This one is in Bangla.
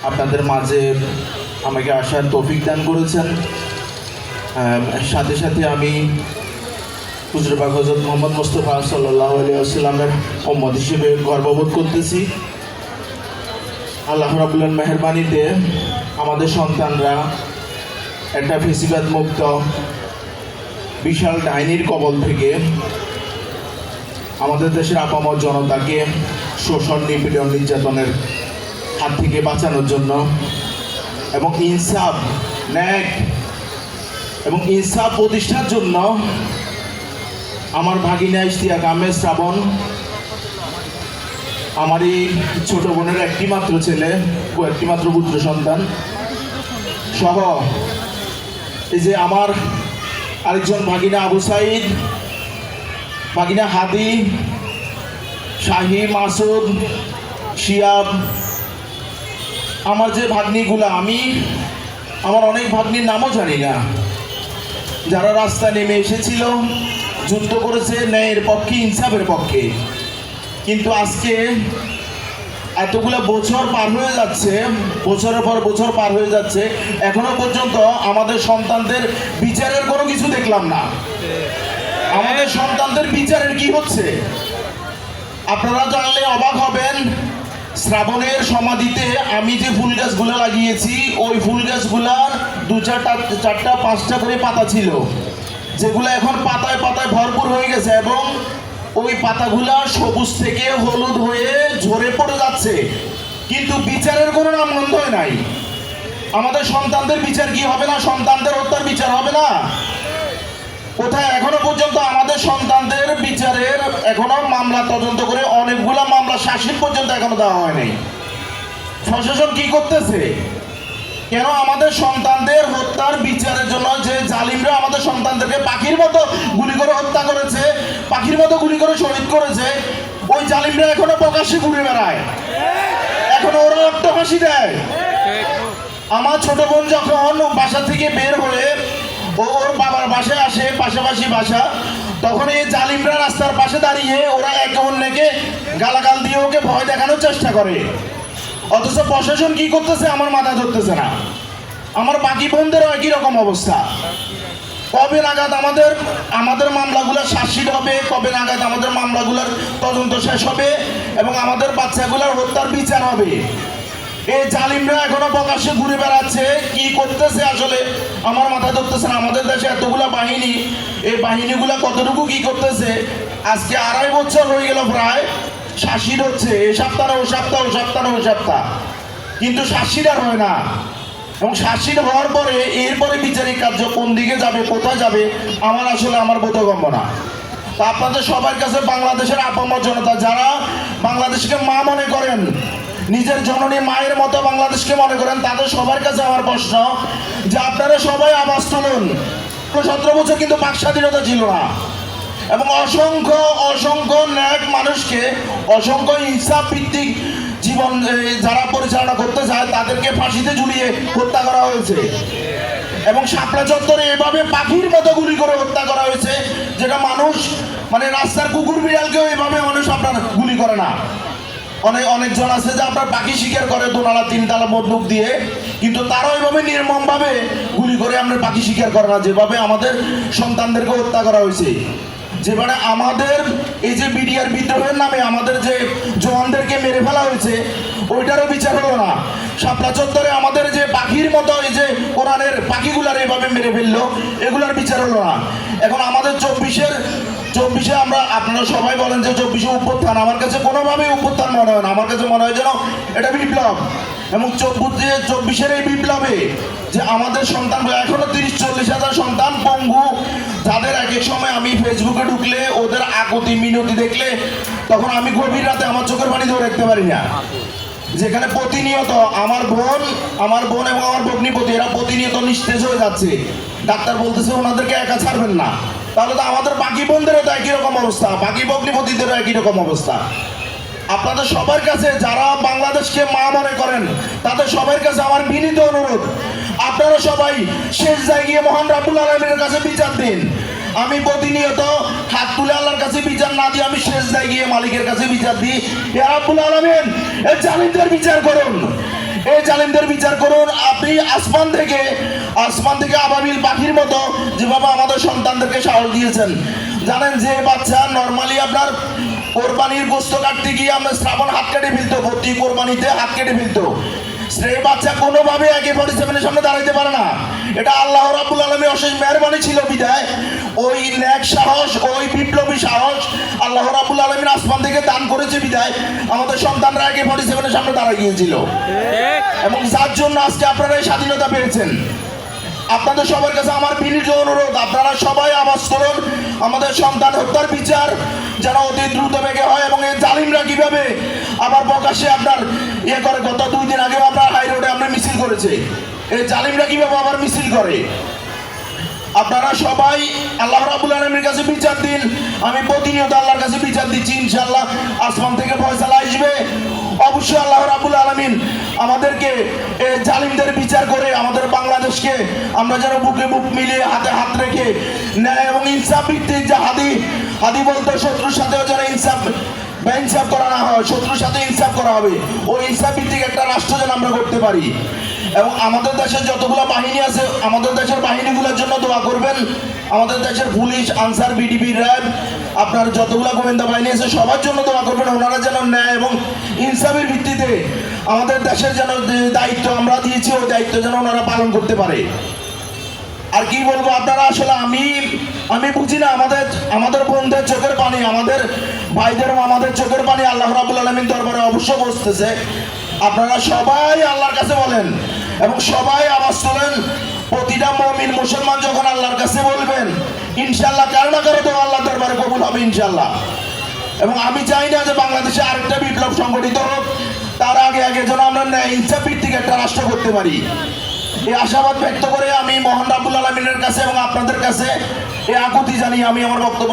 আপনাদের মাঝে আমাকে আসার তৌফিক দান করেছেন। সাথে সাথে আমি হুজুর পাক হযরত মুহাম্মদ মুস্তাফা সাল্লাল্লাহু আলাইহি ওয়াসাল্লামের উম্মত হিসেবে গর্ববোধ করতেছি। আল্লাহ রাব্বুল মেহেরবানিতে আমাদের সন্তানরা একটা ফেসিবাদ মুক্ত বিশাল ডাইনির কবল থেকে আমাদের দেশের আপামর জনতাকে শোষণ, নিপীড়ন, নির্যাতনের হাত থেকে বাঁচানোর জন্য এবং ইনসাফ, ন্যায় এবং ইনসাফ প্রতিষ্ঠার জন্য আমার ভাগিনা ইশতিয়াক আহমেদ শ্রাবণ, আমারই ছোট বোনের একটি মাত্র ছেলে ও একটি মাত্র পুত্র সন্তান সহ এই যে আমার আরেকজন ভাগিনা আবু সাইদ, ভাগিনা হাদি, শাহি, মাসুদ, শিয়াব, আমার যে ভাগ্নিগুলা, আমি আমার অনেক ভাগ্নির নামও জানি না, যারা রাস্তায় নেমে এসেছিল, যুদ্ধ করেছে ন্যায়ের পক্ষে, ইনসাফের পক্ষে। কিন্তু আজকে এতগুলো বছর পার হয়ে যাচ্ছে, বছরের পর বছর পার হয়ে যাচ্ছে, এখনো পর্যন্ত আমাদের সন্তানদের বিচারের কোনো কিছু দেখলাম না। আমাদের সন্তানদের বিচারের কি হচ্ছে আপনারা জানলে অবাক হবেন। শ্রাবণের সমাধিতে আমি যে ফুল গাছগুলো লাগিয়েছি, ওই ফুল গাছগুলার 2-4-5টা করে পাতা ছিল, যেগুলো এখন পাতায় পাতায় ভরপুর হয়ে গেছে এবং ওই পাতাগুলা সবুজ থেকে হলুদ হয়ে ঝরে পড়ে যাচ্ছে, কিন্তু বিচারের কোনো নামগন্ধ নাই। আমাদের সন্তানদের বিচার কি হবে না? সন্তানদের হত্যার বিচার হবে না? কোথায়? এখনো পর্যন্ত আমাদের সন্তানদের বিচারের এখনো মামলা তদন্ত করে অনেকগুলো মামলা শাসিত পর্যন্ত এখনো দেওয়া হয়নি। প্রশাসন কি করতেছে? কেন আমাদের সন্তানদের হত্যার বিচারের জন্য যে জালিমরা আমাদের সন্তানদেরকে পাখির মতো গুলি করে হত্যা করেছে, পাখির মতো গুলি করে শহীদ করেছে, ওই জালিমরা এখনো প্রকাশ্যে ঘুরে বেড়ায়, এখনো ওরা অট্টহাসি দেয়। আমার ছোট বোন যখন বাসা থেকে বের হয়ে ওর বাবার বাসায় আসে, পাশাপাশি বাসা, তখন এই জালিমরা রাস্তার পাশে দাঁড়িয়ে ওরা একে অন্যকে গালাগাল দিয়ে ওকে ভয় দেখানোর চেষ্টা করে। অথচ প্রশাসন কি করতেছে? আমার মাথা ধরতেছে না। আমার বাকি বোনদেরও একই রকম অবস্থা। কবে নাগাদ আমাদের মামলাগুলো শাসিত হবে? কবে নাগাদ আমাদের মামলাগুলোর তদন্ত শেষ হবে এবং আমাদের বাচ্চাগুলোর হত্যার বিচার হবে? এই জালিমরা এখনো প্রকাশ্যে ঘুরে বেড়াচ্ছে, কি করতেছে আসলে আমার মাথা ধরতেছে না। আমাদের দেশে এতগুলা বাহিনী, এই বাহিনীগুলা কতটুকু কি করতেছে? আজকে 2.5 বছর হয়ে গেল প্রায় শাসিত হচ্ছে, এই সপ্তাহ ও সপ্তাহ, ও সপ্তাহ ও সপ্তাহ, কিন্তু শাসিত আর হয় না। এবং শাসিত হওয়ার পরে এরপরে বিচারিক কার্য কোন দিকে যাবে, কোথায় যাবে, আমার বোধগম্য না। তা আপনাদের সবার কাছে, বাংলাদেশের আপামর জনতা যারা বাংলাদেশকে মা মনে করেন, নিজের জননী মায়ের মতো বাংলাদেশকে মনে করেন, তাদের সবার কাছে আমার প্রশ্ন যে আপনারা সবাই আওয়াজ তুলুন। 17 বছর কিন্তু বাক স্বাধীনতা ছিল না এবং অসংখ্য অসংখ্য ন্যাক মানুষকে, অসংখ্য ইনসাফ ভিত্তিক জীবন যারা পরিচালনা করতে চায় তাদেরকে ফাঁসিতে ঝুলিয়ে হত্যা করা হয়েছে এবং শাপলা চত্বরে এভাবে পাখির মতো গুলি করে হত্যা করা হয়েছে, যেটা মানুষ মানে রাস্তার কুকুর বিড়ালকেও এভাবে মানুষ আপনার গুলি করে না। অনেকজন আছে যে আপনার পাখি শিকার করে 2-3 তালা বন্দুক দিয়ে, কিন্তু তারাও এভাবে নির্মমভাবে গুলি করে আমরা পাখি শিকার করে না, যেভাবে আমাদের সন্তানদেরকে হত্যা করা হয়েছে। যেভাবে আমাদের এই যে বিডিআর বিদ্রোহের নামে আমাদের যে জওয়ানদেরকে মেরে ফেলা হয়েছে, ওইটারও বিচার হলো না। শাপলা চত্বরে আমাদের যে পাখির মতো এই যে কোরআনের পাখিগুলার এভাবে মেরে ফেললো, এগুলার বিচার হলো না। এখন আমাদের 24-এ আমরা, আপনারা সবাই বলেন যে 24-এ অভ্যুত্থান, আমার কাছে কোনোভাবেই অভ্যুত্থান মনে হয় না। আমার কাছে মনে হয় যেন এটা বিপ্লব। এবং 24-এর এই বিপ্লবে যে আমাদের সন্তান, এখনো 30-40 হাজার সন্তান পঙ্গু, যাদের এক এক সময় আমি ফেসবুকে ঢুকলে ওদের আকুতি মিনতি দেখলে তখন আমি গভীর রাতে আমার চোখের পানি ধরে রাখতে পারি না। যেখানে প্রতিনিয়ত আমার বোন এবং আমার ভগ্নিপতি এরা প্রতিনিয়ত নিস্তেজ হয়ে যাচ্ছে। ডাক্তার বলতেছে ওনাদেরকে একা ছাড়বেন না। তাহলে তো আমাদের বাকি বোনদেরও তো একই রকম অবস্থা, বাকি ভগ্নিপতিদেরও একই রকম অবস্থা। আপনাদের সবার কাছে, যারা বাংলাদেশকে মা মনে করেন, তাদের সবার কাছে আমার বিনীত অনুরোধ, আপনারা সবাই শেষ জায়গায় মহান রাব্বুল আলামিনের কাছে বিচার দিন। আমি প্রতিনিয়ত হাত তুলে আল্লাহর কাছে বিচার না দিয়ে আমি শেষ জায়গায় মালিকের কাছে বিচার দিই, ইয়া রাব্বুল আলামিন এই জালিমদের বিচার করুন, এই জালিমদের বিচার করুন। আপনি আসমান থেকে আবাবিল পাখির মতো যেভাবে আমাদের সন্তানদেরকে সাহস দিয়েছেন। জানেন যে বাচ্চা নর্মালি আপনার কোরবানির গোস্ত কাটতে গিয়ে আমরা শ্রাবণ হাত কেটে ফেলতো, প্রতি কোরবানিতে হাত কেটে ফেলতো। সেই বাচ্চা কোনোভাবে AK-47 সামনে দাঁড়াইতে পারে না। এটা আল্লাহ রাব্বুল আলামিনের অশেষ মেহেরবানি ছিল বিধায় ওই ন্যাক সাহস, ওই বিপ্লবী সাহস আল্লাহ রাব্বুল আলামিন আসমান থেকে দান করেছে বিধায় আমাদের সন্তানরা AK-47 সামনে দাঁড়ায় গিয়েছিল, এবং যার জন্য আজকে আপনারা এই স্বাধীনতা পেয়েছেন। আপনাদের সবার কাছে আমার বিনীত অনুরোধ, আপনারা সবাই আওয়াজ তুলুন আমাদের সন্তান হত্যার বিচার যেন অতি দ্রুত বেগে হয়, এবং এই জালিমরা কিভাবে আবার প্রকাশ্যে আপনার করে। গত 2 দিন আগে আপনার হাই রোডে আমরা মিছিল করেছে, এই জালিমরা কিভাবে আবার মিছিল করে। আপনারা সবাই আল্লাহ রাব্বুল আলামিনের কাছে বিচার দিন। আমি প্রতিনিয়ত আল্লাহর কাছে বিচার দিচ্ছি, ইনশাআল্লাহ আসমান থেকে ফয়সালা আসবে। অবশ্যই আল্লাহ রাব্বুল আলামিন আমাদেরকে এই জালিমদের বিচার করে আমাদের বাংলাদেশকে আমরা যেন বুকে বুক মিলিয়ে হাতে হাত রেখে ন্যায় এবং ইনসাফ ভিত্তিক, যে হাদি বলতে শত্রুর সাথেও যেন ইনসাফ করা না হয়, শত্রুর সাথে ইনসাফ করা হবে। ওই ইনসাফ ভিত্তিক একটা রাষ্ট্র যেন আমরা করতে পারি। এবং আমাদের দেশের যতগুলো বাহিনী আছে, আমাদের দেশের বাহিনীগুলোর জন্য দোয়া করবেন। আমাদের দেশের পুলিশ, আনসার, বিডিপি, র্যাব, আপনার যতগুলো গোয়েন্দা বাহিনী আছে সবার জন্য দোয়া করবেন। ওনারা যেন ন্যায় এবং ইনসাফের ভিত্তিতে আমাদের দেশের যেন দায়িত্ব আমরা দিয়েছি ওই দায়িত্ব যেন ওনারা পালন করতে পারে। আর কি বলবো, আপনারা আসলে আমি বুঝি না, আমাদের বোনদের চোখের পানি, আমাদের ভাইদের আমাদের চোখের পানি আল্লাহ রাব্বুল আলামিন দরবারে অবশ্য বসতেছে। আপনারা সবাই আল্লাহর কাছে বলেন এবং সবাই আওয়াজ তোলেন। প্রতিটা মুমিন মুসলমান যখন আল্লাহর কাছে বলবেন, ইনশাআল্লাহ কারো না কারো তো আল্লাহর দরবারে কবুল হবে ইনশাআল্লাহ। এবং আমি চাই না যে বাংলাদেশে আরেকটা বিপ্লব সংগঠিত হোক, তার আগে যেন আমরা ন্যায় ইনসাফ ভিত্তিক একটা রাষ্ট্র করতে পারি। এই আশাবাদ ব্যক্ত করে আমি মহান রাব্বুল আলামিনের কাছে এবং আপনাদের কাছে এই আকুতি জানিয়ে আমি আমার বক্তব্য